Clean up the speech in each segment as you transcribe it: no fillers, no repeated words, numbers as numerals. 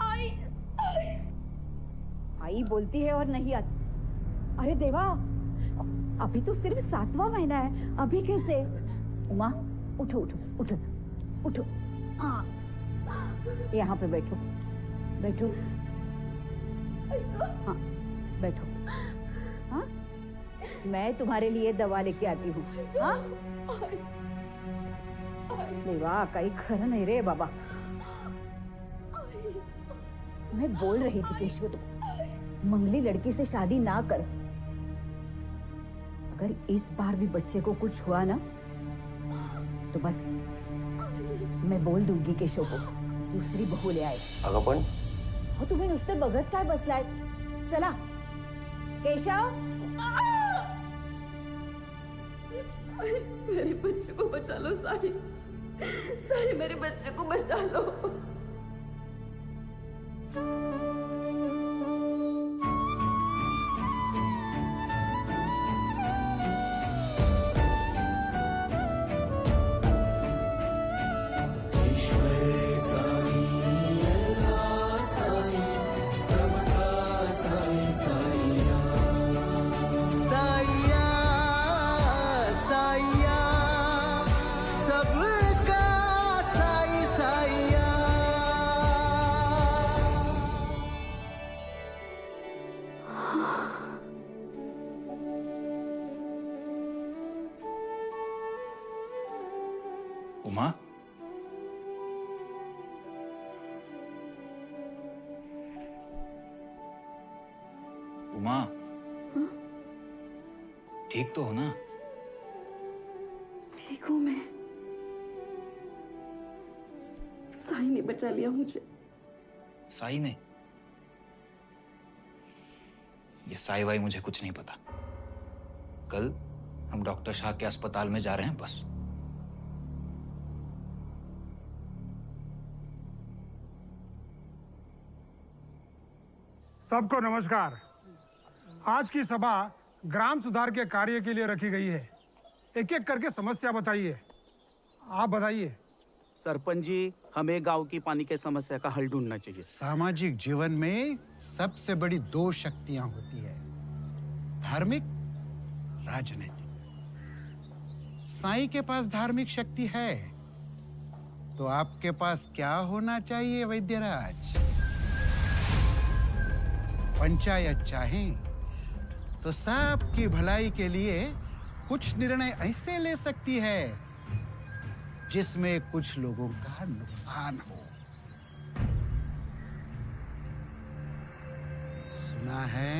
आई आई बोलती है और नहीं आती। अरे देवा, अभी तो सिर्फ 7वां महीना है, अभी कैसे? उमा उठो उठो उठो उठो, हाँ यहाँ पे बैठो बैठो, हाँ बैठो। हाँ मैं तुम्हारे लिए दवा लेके आती हूँ। हाँ देवा, काही खरं नहीं रे बाबा। मैं बोल रही थी केशव, तो मंगली लड़की से शादी ना कर। अगर इस बार भी बच्चे को कुछ हुआ ना, तो बस मैं बोल दूंगी केशव को दूसरी बहू ले आए। अगं पण हो, तुम्ही नुसते बघत काय बसलाय? चला केशव। साई, मेरे बच्चे को बचा लो साई। साई, मेरे बच्चे को बचा लो। उमा, उमा, ठीक तो हो ना? ठीक हूँ मैं। साई ने बचा लिया मुझे। साई ने? ये साई वाई मुझे कुछ नहीं पता। कल हम डॉक्टर शाह के अस्पताल में जा रहे हैं बस। सबको नमस्कार। आज की सभा ग्राम सुधार के कार्य के लिए रखी गई है। एक एक करके समस्या बताइए। आप बताइए। सरपंच जी, हमें गांव की पानी की समस्या का हल ढूंढना चाहिए। सामाजिक जीवन में सबसे बड़ी 2 शक्तियां होती है, धार्मिक, राजनीतिक। साईं के पास धार्मिक शक्ति है, तो आपके पास क्या होना चाहिए वैद्यराज? पंचायत चाहें तो सबकी भलाई के लिए कुछ निर्णय ऐसे ले सकती है जिसमें कुछ लोगों का नुकसान हो। सुना है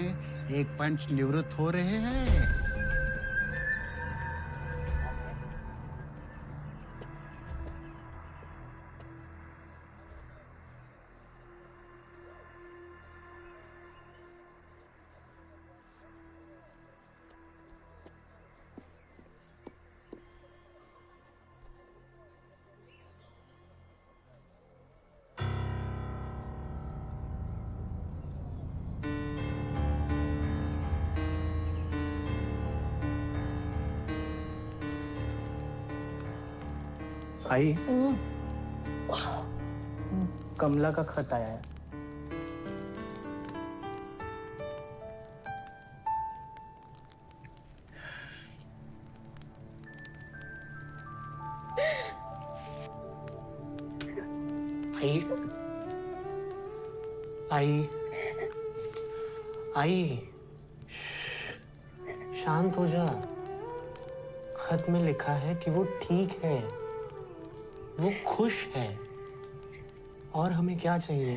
एक पंच निवृत्त हो रहे हैं। आई, कमला का खत आया है। आई, आई, आई, शांत हो जा। खत में लिखा है कि वो ठीक है, वो खुश है, और हमें क्या चाहिए?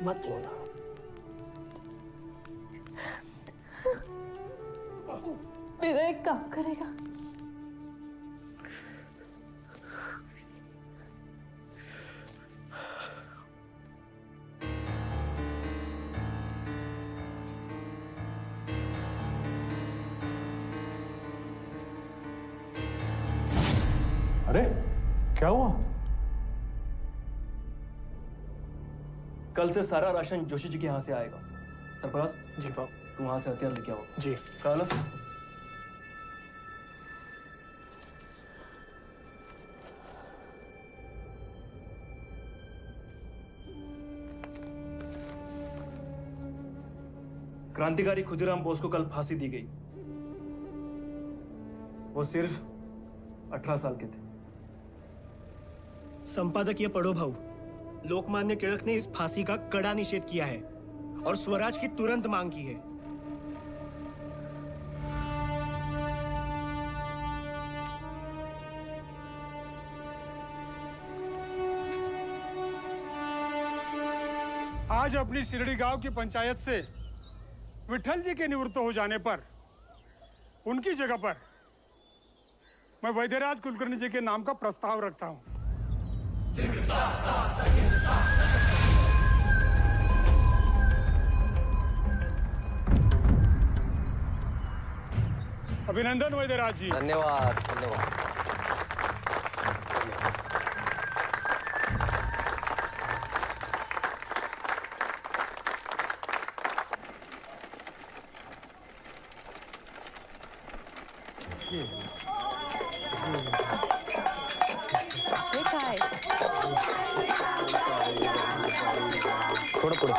मत रोना। मेरा एक काम करेगा? अरे क्या हुआ? कल से सारा राशन जोशी जी के यहाँ से आएगा। सरफराज जी बाप। तू वहां से हथियार लेके आओ। जी। कल क्रांतिकारी खुदीराम बोस को कल फांसी दी गई। वो सिर्फ 18 साल के थे। संपादक ये पढ़ो भाऊ, लोकमान्य तिलक ने इस फांसी का कड़ा निषेध किया है और स्वराज की तुरंत मांग की है। आज अपनी शिरडी गांव की पंचायत से विठल जी के निवृत्त हो जाने पर उनकी जगह पर मैं वैद्यराज कुलकर्णी जी के नाम का प्रस्ताव रखता हूं। अभिनंदन वैद्यराज जी। धन्यवाद धन्यवाद। थोड़ा थोड़ा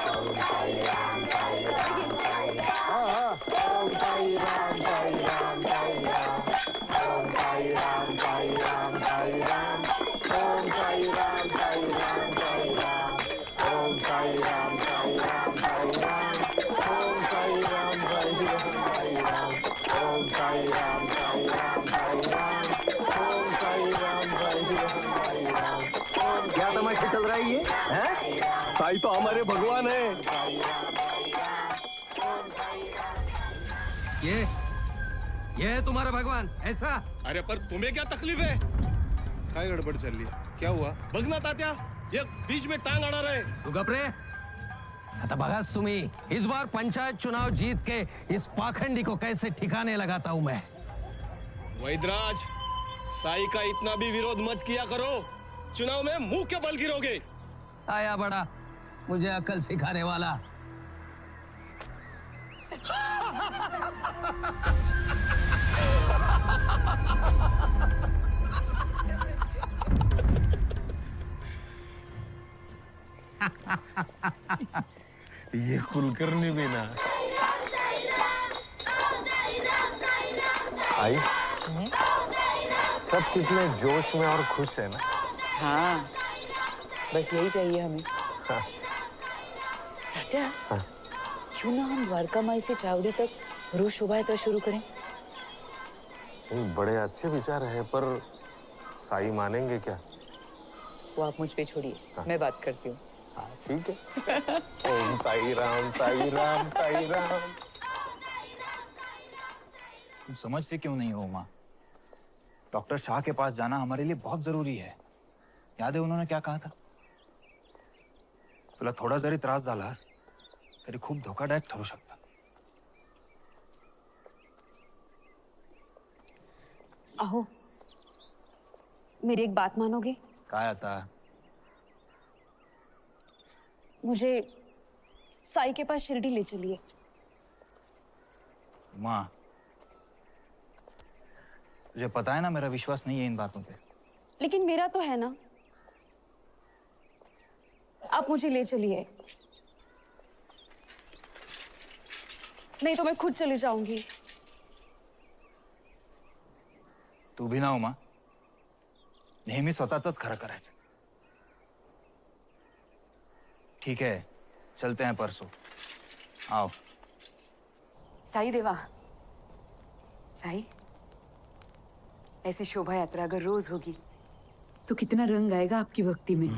क्या तमाशा चल रहा है ये? साईं तो हमारे भगवान है। ये है तुम्हारा भगवान ऐसा? अरे पर तुम्हें क्या तकलीफ है? काय गड़बड़ चल रही है? क्या हुआ? बघना तात्या, ये बीच में टांग अड़ा रहे। तू गपरे। आता बघाच तुम्ही इस बार पंचायत चुनाव जीत के इस पाखंडी को कैसे ठिकाने लगाता हूँ मैं। वैद्यराज, साई का इतना भी विरोध मत किया करो, चुनाव में मुंह के बल गिरोगे। आया बड़ा मुझे अकल सिखाने वाला। ये कुलकर्णी भी ना। आई सब कितने जोश में और खुश है ना। हाँ, बस यही चाहिए हमें। हाँ। तात्या, हाँ। क्यों ना हम द्वारका माई से चावड़ी तक रोज शोभा यात्रा शुरू करें? नहीं, बड़े अच्छे विचार है, पर साई मानेंगे क्या? वो आप मुझ पे छोड़िए। हाँ। मैं बात करती हूँ। हाँ ठीक है। ओम साई राम साई राम साई राम। तुम समझते क्यों नहीं हो माँ? डॉक्टर शाह के पास जाना हमारे लिए बहुत जरूरी है। याद है उन्होंने क्या कहा था? तुला थोड़ा जरी त्रास झाला तरी खूप धोकादायक ठरू शकता। अहो, मेरी एक बात मानोगे? काय आता? मुझे साई के पास शिरडी ले चलिए। माँ, तुझे पता है ना मेरा विश्वास नहीं है इन बातों पे। लेकिन मेरा तो है ना। आप मुझे ले चलिए, नहीं तो मैं खुद चली जाऊंगी। तू भी ना हो माँ, नेहमी स्वतःच खरं करायचं। ठीक है, चलते हैं परसों। आओ। साई देवा, साई, ऐसी शोभा यात्रा अगर रोज होगी तो कितना रंग आएगा आपकी भक्ति में।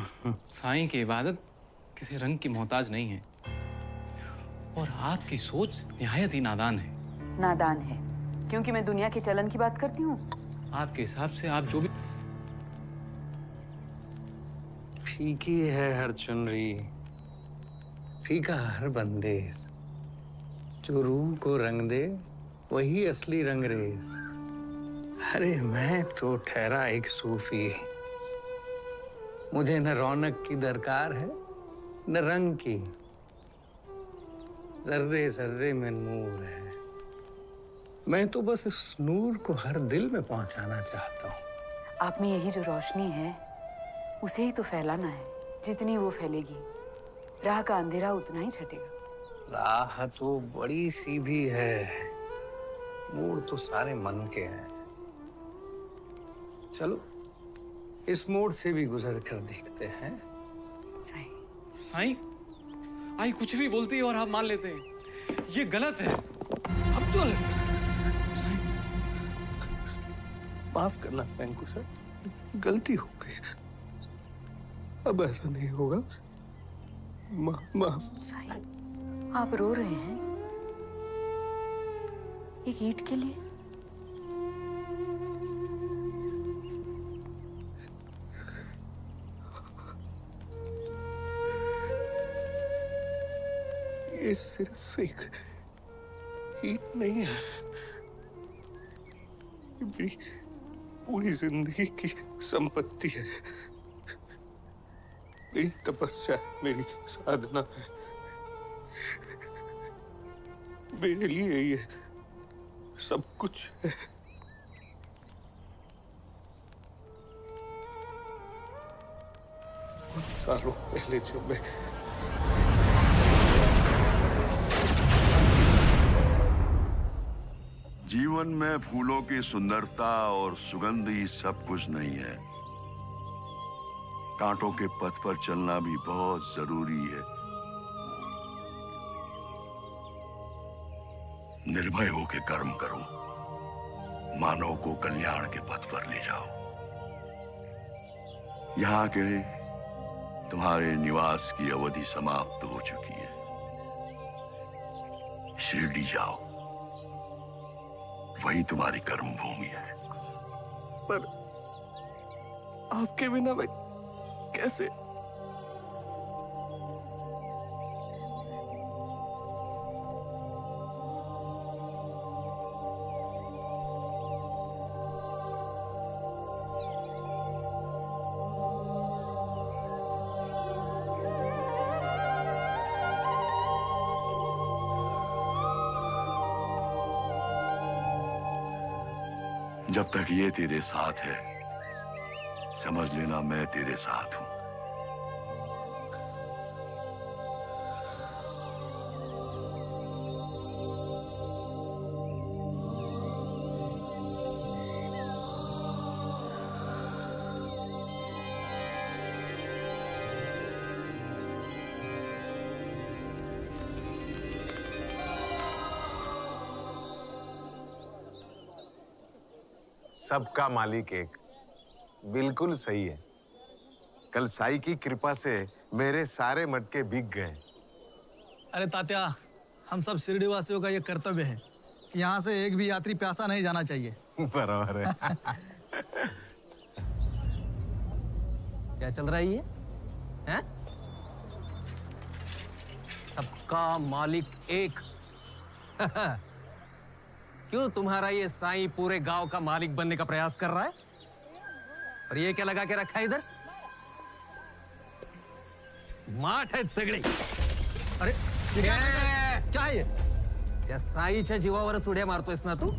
साईं की इबादत किसी रंग की मोहताज नहीं है और आपकी सोच निहायत ही नादान है। नादान है क्योंकि मैं दुनिया के चलन की बात करती हूँ। आपके हिसाब से आप जो भी फीकी है हर चुनरी, फीका हर बंदेज, जो रूह को रंग दे वही असली रंगरेज। अरे मैं तो ठहरा एक सूफी, मुझे न रौनक की दरकार है न रंग की, जर्रे जर्रे में नूर है। मैं तो बस इस नूर को हर दिल में पहुंचाना चाहता हूँ। आप में यही जो रोशनी है उसे ही तो फैलाना है। जितनी वो फैलेगी राह का अंधेरा उतना ही छटेगा। राह तो बड़ी सीधी है, मोड़ तो सारे मन के हैं। चलो इस मोड़ से भी गुजर कर देखते हैं। साईं, आई कुछ भी बोलती है और आप मान लेते हैं, ये गलत है। अब्दुल, माफ करना पेंकू सर, गलती हो गई, अब ऐसा नहीं होगा। माफ। आप रो रहे हैं एक ईंट के लिए? ये सिर्फ एक ईंट नहीं है, ये मेरी पूरी जिंदगी की संपत्ति है, मेरी तपस्या, मेरी साधना है। मेरे लिए ये सब कुछ है। बहुत सालों पहले जब मैं जीवन में फूलों की सुंदरता और सुगंध ही सब कुछ नहीं है। कांटों के पथ पर चलना भी बहुत जरूरी है। निर्भय होकर कर्म करो, मानव को कल्याण के पथ पर ले जाओ। यहाँ के तुम्हारे निवास की अवधि समाप्त हो चुकी है। शिरडी जाओ, वही तुम्हारी कर्म भूमि है। पर आपके बिना मैं कैसे? जब तक ये तेरे साथ है, समझ लेना मैं तेरे साथ हूं। सबका मालिक एक, बिल्कुल सही है। कल साई की कृपा से मेरे सारे मटके बिक गए। अरे तात्या, हम सब शिरडी वासियों का ये कर्तव्य है कि यहाँ से एक भी यात्री प्यासा नहीं जाना चाहिए। बराबर है। क्या चल रहा है ये? हैं? सबका मालिक एक। क्यों तुम्हारा ये साईं पूरे गांव का मालिक बनने का प्रयास कर रहा है? और ये क्या लगा के रखा है इधर? माठ है सगळी। अरे क्या है ये? या साईच्या जीवावरच उड्या मारतोयस ना तू?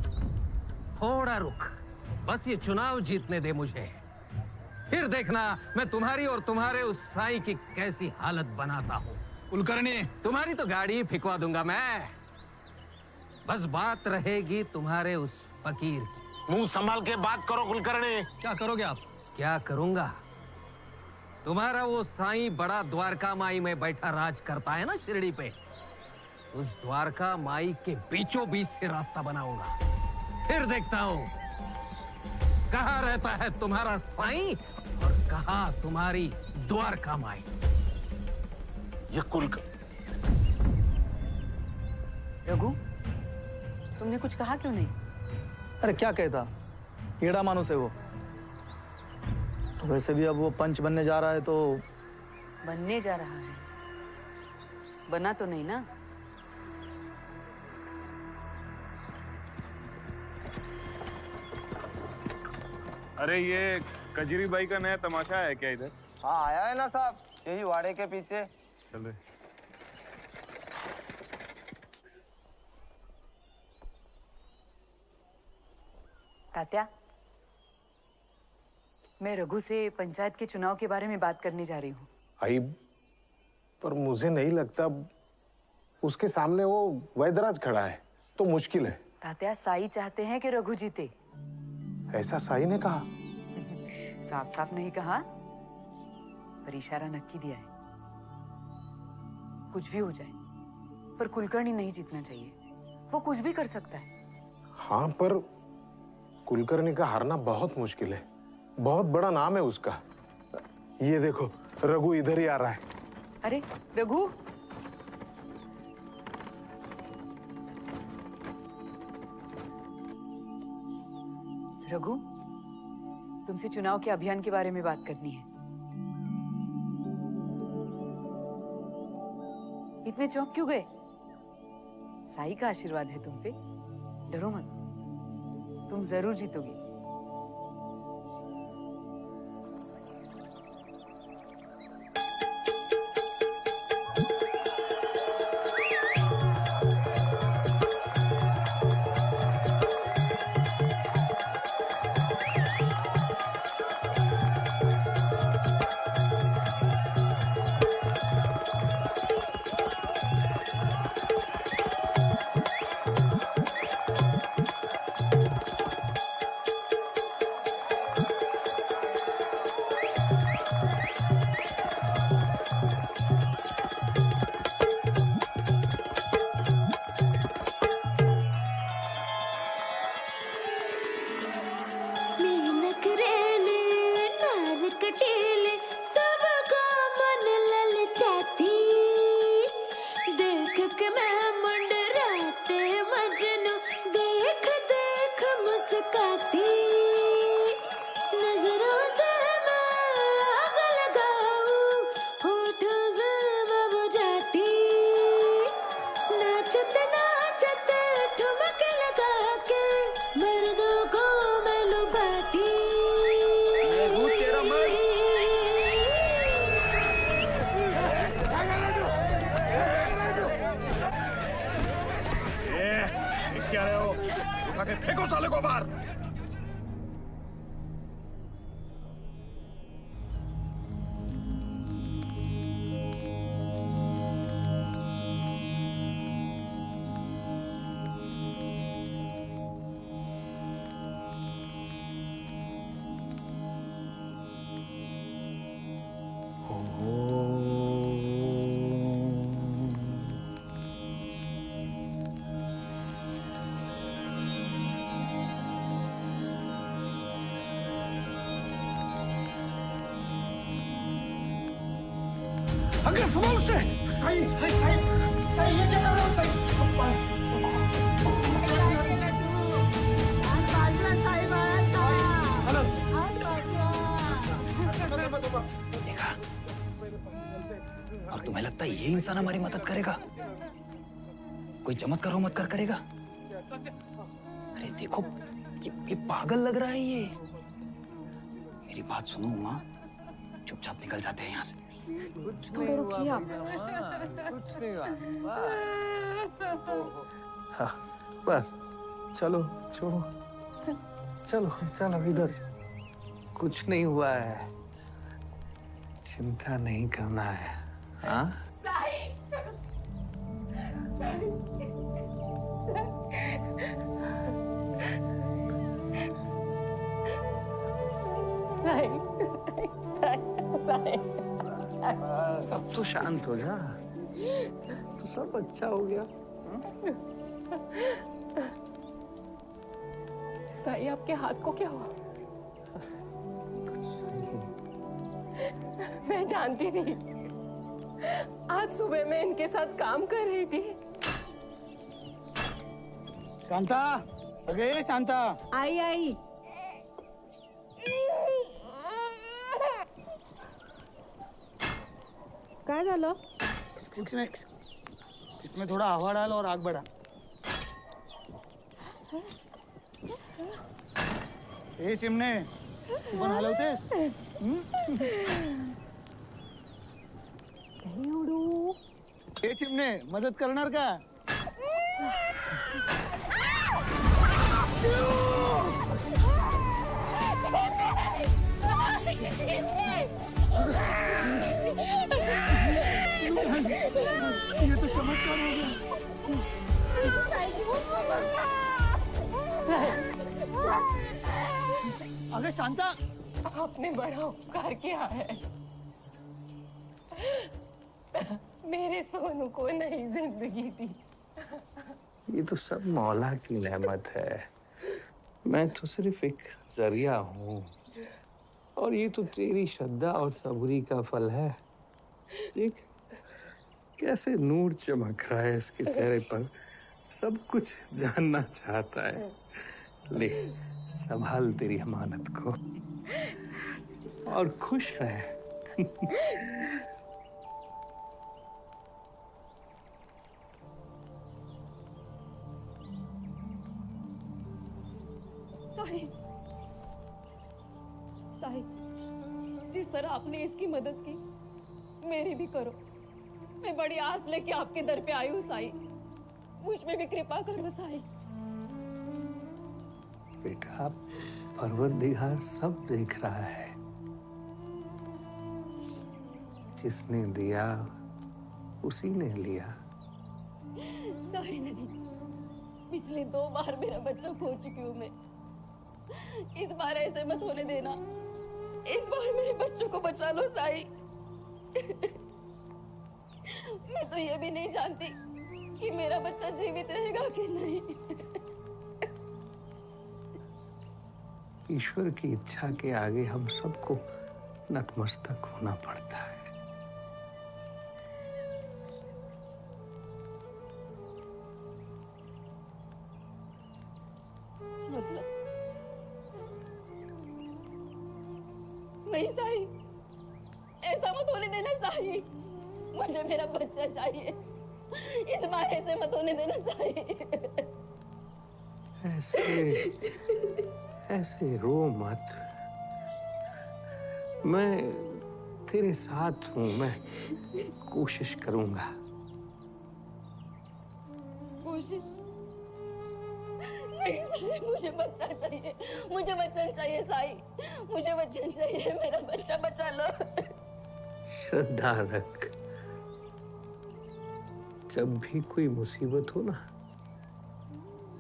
थोड़ा रुक, बस ये चुनाव जीतने दे मुझे, फिर देखना मैं तुम्हारी और तुम्हारे उस साईं की कैसी हालत बनाता हूँ। कुलकर्णी, तुम्हारी तो गाड़ी फिकवा दूंगा मैं, बस बात रहेगी तुम्हारे उस फकीर की। मुंह संभाल के बात करो कुलकर्णी। क्या करोगे आप? क्या करूंगा? तुम्हारा वो साईं बड़ा द्वारका माई में बैठा राज करता है ना शिरडी पे, उस द्वारका माई के बीचों बीच से रास्ता बनाऊंगा, फिर देखता हूं कहाँ रहता है तुम्हारा साईं और कहाँ तुम्हारी द्वारका माई। ये रघु, तुमने कुछ कहा क्यों नहीं? अरे क्या कहता, कीड़ा मानुस है वो। तो वैसे भी अब वो पंच बनने जा रहा है तो। बनने जा रहा है, बना तो नहीं ना? अरे ये कजरी बाई का नया तमाशा है क्या इधर? हाँ आया है ना साहब, यही वाड़े के पीछे। चल। तात्या, मैं रघु से पंचायत के चुनाव के बारे में बात करने जा रही हूँ। आई, पर मुझे नहीं लगता उसके सामने वो वैदराज खड़ा है तो मुश्किल है। तात्या, साई चाहते हैं कि रघु जीते। ऐसा साई ने कहा? साफ साफ नहीं कहा, पर इशारा नक्की दिया है। कुछ भी हो जाए, पर कुलकर्णी नहीं जीतना चाहिए। वो कुछ भी कर सकता है। हाँ, पर कुलकर्णी का हारना बहुत मुश्किल है। बहुत बड़ा नाम है उसका। ये देखो, रघु इधर ही आ रहा है। अरे रघु, रघु, तुमसे चुनाव के अभियान के बारे में बात करनी है। इतने चौंक क्यों गए? साई का आशीर्वाद है तुम पे, डरो मत, तुम जरूर जीतोगे। अगर संभाल उससे। सही सही सही सही, ये क्या कर रहे हो? सही देखा? और तुम्हें लगता है ये इंसान हमारी मदद करेगा? कोई चमत्कार उमत्कार करेगा? अरे देखो, ये पागल लग रहा है ये। मेरी बात सुनो उमा, चुपचाप निकल जाते हैं यहाँ से। थोड़ा रुकिए आप। कुछ नहीं हुआ। हाँ, बस चलो, छोड़ो, चलो चलो इधर से। कुछ नहीं हुआ है, चिंता नहीं करना है। हाँ, अब तो शांत हो जा, तो सब अच्छा हो गया। साई, आपके हाथ को क्या हुआ? मैं जानती थी, आज सुबह मैं इनके साथ काम कर रही थी। शांता, अगे शांता। आई आई। काय झालं? कुछ नहीं, इसमें थोड़ा हवा डाल और आग बढ़ा। ए चिमणे, तू पण हलवतेस? नहीं उडू। ए चिमणे, मदत करणार का? ये तो चमत्कार हो गया। अगर शांता, आपने बड़ा उपकार किया है। मेरे सोनू को नई जिंदगी दी। ये तो सब मौला की नेमत है। मैं तो सिर्फ एक जरिया हूँ, और ये तो तेरी श्रद्धा और सबूरी का फल है। देख कैसे नूर चमक रहा है इसके चेहरे पर, सब कुछ जानना चाहता है। ले संभाल तेरी अमानत को और खुश रह। साहिब, साहिब, जिस तरह आपने इसकी मदद की, मेरी भी करो। मैं बड़ी आस लेके आपके दर पे आई हूँ साहिब, मुझ में भी कृपा करो साहिब। बेटा, परवरदिगार सब देख रहा है। जिसने दिया उसी ने लिया। साहिब नहीं, पिछली 2 बार मेरा बच्चा खो चुकी हूँ मैं। इस बार ऐसे मत होने देना। इस बार मेरे बच्चों को बचा लो साई। मैं तो ये भी नहीं जानती कि मेरा बच्चा जीवित रहेगा कि नहीं। ईश्वर की इच्छा के आगे हम सबको नतमस्तक होना पड़ता है। मतलब नहीं साई, ऐसा मत होने देना साई। मुझे मेरा बच्चा चाहिए। इस बार ऐसे मत होने देना साई। ऐसे रो मत। मैं तेरे साथ हूं। मैं कोशिश करूंगा। कोशिश नहीं साई, मुझे बच्चा चाहिए। मुझे बच्चन चाहिए साई, मुझे बच्चन चाहिए। मेरा बच्चा बचा लो। श्रद्धा रख। जब भी कोई मुसीबत हो ना,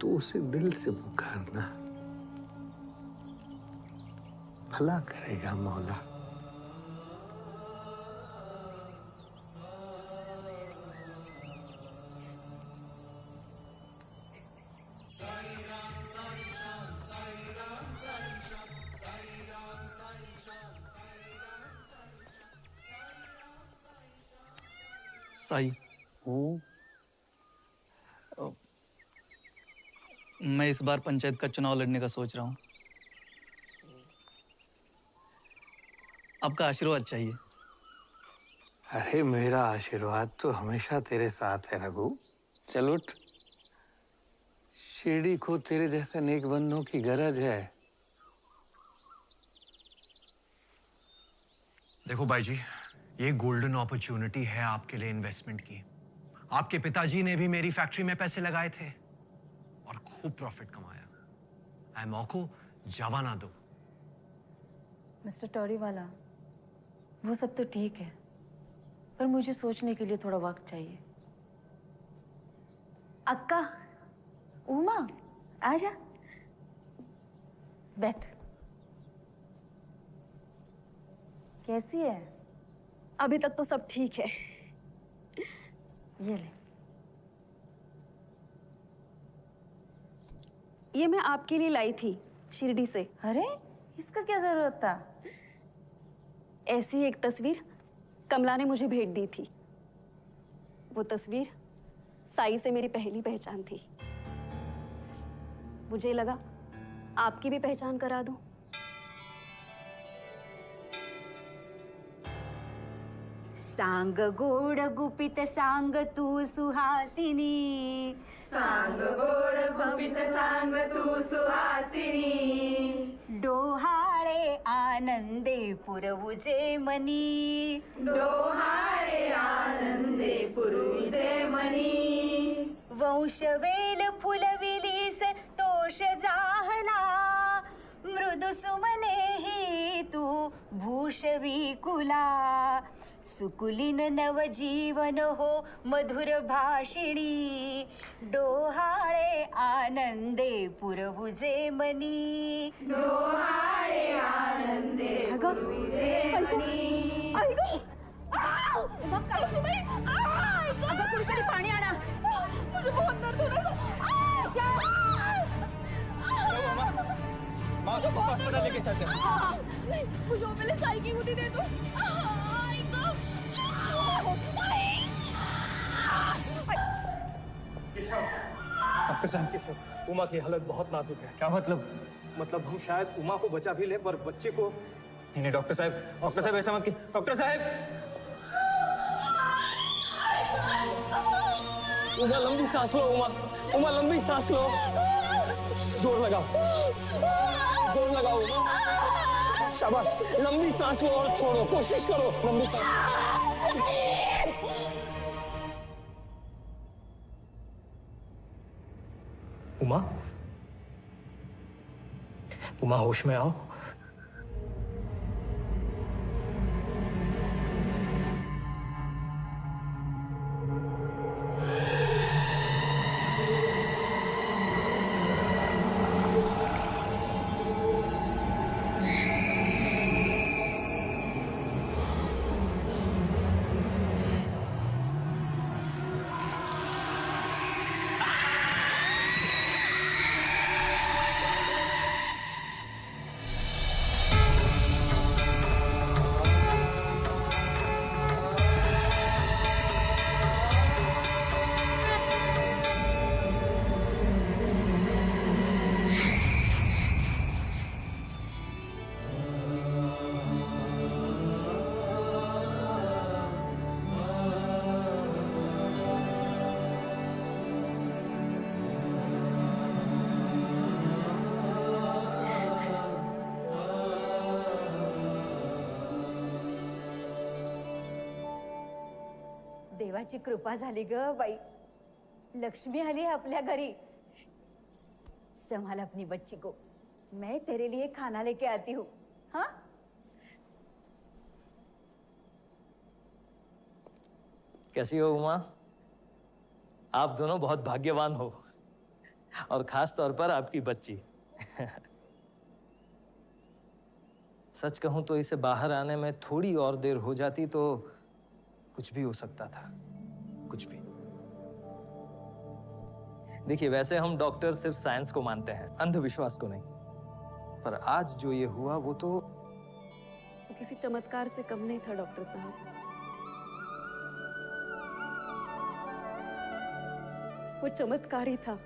तो उसे दिल से पुकारना। भला करेगा मौला। साई, मैं इस बार पंचायत का चुनाव लड़ने का सोच रहा हूँ। आपका आशीर्वाद चाहिए। अरे मेरा आशीर्वाद तो हमेशा तेरे साथ है रघु। चल उठ। शिरडी को तेरे जैसे नेक बंदों की गरज है। देखो भाई जी, ये गोल्डन अपॉर्चुनिटी है आपके लिए इन्वेस्टमेंट की। आपके पिताजी ने भी मेरी फैक्ट्री में पैसे लगाए थे और खूब प्रॉफिट कमाया। ऐ मौको जावा ना दो। मिस्टर टोरीवाला, वो सब तो ठीक है, पर मुझे सोचने के लिए थोड़ा वक्त चाहिए। अक्का, उमा, आजा, बैठ। कैसी है? अभी तक तो सब ठीक है। ये ले। ये मैं आपके लिए लाई थी शिरडी से। अरे, इसका क्या जरूरत था? ऐसी एक तस्वीर कमला ने मुझे भेंट दी थी। वो तस्वीर साई से मेरी पहली पहचान थी। मुझे लगा आपकी भी पहचान करा दूं। सांग गोड गुपित सांग तू सुहासिनी, सांग गोड गुपित सांग तू सुहासिनी, डोहाळे आनंदे पुरवुजे मनी, डोहाळे आनंदे पुरवुजे मनी, वंशवेल फुलविलीस तोष जाहला, मृदु सुमने ही तू भूषवी कुला, सुकुलीन नवजीवन हो मधुर भाषिणी डोहाळे आनंदे पुरवुजे मनी डोहाळे आनंदे पुरवुजे मनी उमा काय तुम्ही अगं कुणीतरी पाणी आणा मुझे बहुत दर्द हो रहा है माँ को हॉस्पिटल लेके चलते हैं। नहीं मुझे वो पहले साई की गुदी दे दो डॉक्टर साहब केशव, उमा की हालत बहुत नाजुक है। क्या मतलब हम शायद उमा को बचा भी ले पर बच्चे को नहीं। डॉक्टर साहब ऐसा मत कीजिए। डॉक्टर साहब उमा लंबी सांस लो। उमा लंबी सांस लो। जोर लगाओ उमा। शाबाश, लंबी सांस लो और छोड़ो। कोशिश करो लंबी सांस। उमा होश में आओ। देवाची कृपा झाली ग बाई, लक्ष्मी आली है अपने घरी। संभाल अपनी बच्ची को, मैं तेरे लिए खाना लेके आती हूँ। हाँ कैसी हो उमा? आप दोनों बहुत भाग्यवान हो, और खास तौर पर आपकी बच्ची। सच कहूं तो इसे बाहर आने में थोड़ी और देर हो जाती तो कुछ भी हो सकता था, कुछ भी। देखिए, वैसे हम डॉक्टर सिर्फ साइंस को मानते हैं, अंधविश्वास को नहीं। पर आज जो ये हुआ वो तो किसी चमत्कार से कम नहीं था डॉक्टर साहब। वो चमत्कार ही था।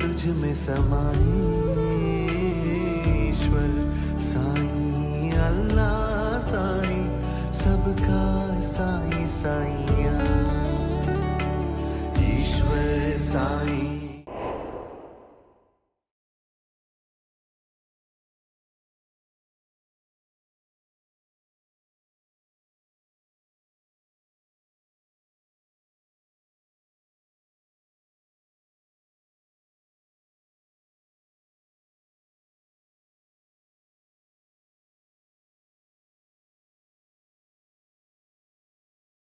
तुझ में समाई, ईश्वर साईं अल्लाह साईं सबका साईं साईं।